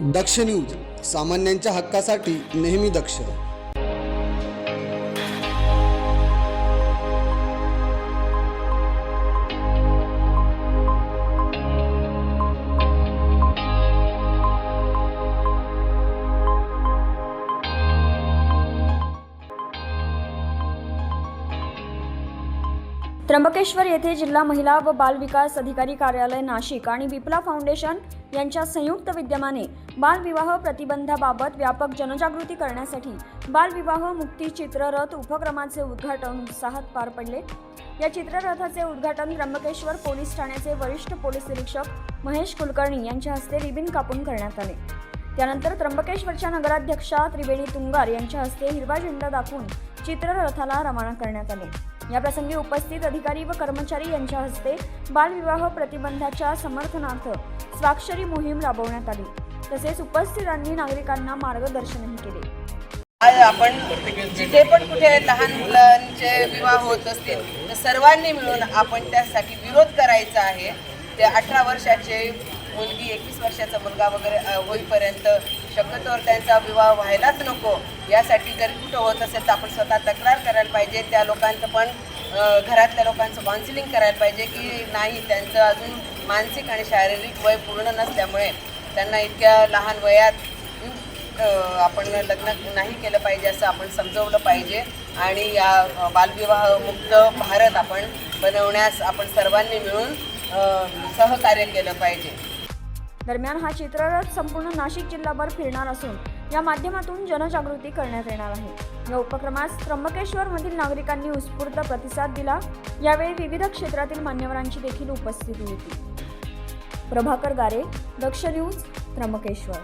दक्ष news, सामान्यांच्या हक्कासाठी नेहमी दक्ष. त्र्यंबकेश्वर येथे जिल्हा महिला व बाल विकास अधिकारी कार्यालय नाशिक आणि विप्ला फाउंडेशन यांच्या संयुक्त विद्यमाने बालविवाह प्रतिबंधाबाबत व्यापक जनजागृती करण्यासाठी बालविवाह मुक्ती चित्ररथ उपक्रमाचे उद्घाटन उत्साहात पार पडले. या चित्ररथाचे उद्घाटन त्र्यंबकेश्वर पोलीस ठाण्याचे वरिष्ठ पोलीस निरीक्षक महेश कुलकर्णी यांच्या हस्ते रिबीन कापून करण्यात आले. त्यानंतर त्र्यंबकेश्वरच्या नगराध्यक्षा त्रिवेणी तुंगार यांच्या हस्ते हिरवा झेंडा दाखवून चित्ररथाला रवाना करण्यात आले. या प्रसंगी उपस्थित अधिकारी व कर्मचारी यांच्या हस्ते बालविवाह प्रतिबंधाच्या समर्थनार्थ स्वाक्षरी मोहीम राबवण्यात आली. तसेच उपस्थितांनी नागरिकांना मार्गदर्शनही केले. आज आपण जिथे पण कुठे लहान मुलांचे विवाह होत असतील तर सर्वांनी मिळून आपण त्यासाठी विरोध करायचा आहे. ते 18 वर्षाचे मुलगी 21 वर्षाचा मुलगा वगैरे होईपर्यंत शक्यतोवर त्यांचा विवाह व्हायलाच नको. यासाठी जर कुठं होत असेल तर आपण स्वतः तक्रार करायला पाहिजे. त्या लोकांचं पण घरातल्या लोकांचं काउन्सिलिंग करायला पाहिजे की नाही, त्यांचं अजून मानसिक आणि शारीरिक वय पूर्ण नसल्यामुळे त्यांना इतक्या लहान वयात आपण लग्न नाही केलं पाहिजे असं आपण समजवलं पाहिजे. आणि या बालविवाह मुक्त भारत आपण बनवण्यास आपण सर्वांनी मिळून सहकार्य केलं पाहिजे. दरम्यान हा चित्ररथ संपूर्ण नाशिक जिल्हाभर फिरणार असून या माध्यमातून जनजागृती करण्यात येणार आहे. या उपक्रमास त्र्यंबकेश्वरमधील नागरिकांनी उत्स्फूर्त प्रतिसाद दिला. यावेळी विविध क्षेत्रातील मान्यवरांची देखील उपस्थिती होती. प्रभाकर गारे, दक्ष न्यूज, त्र्यंबकेश्वर.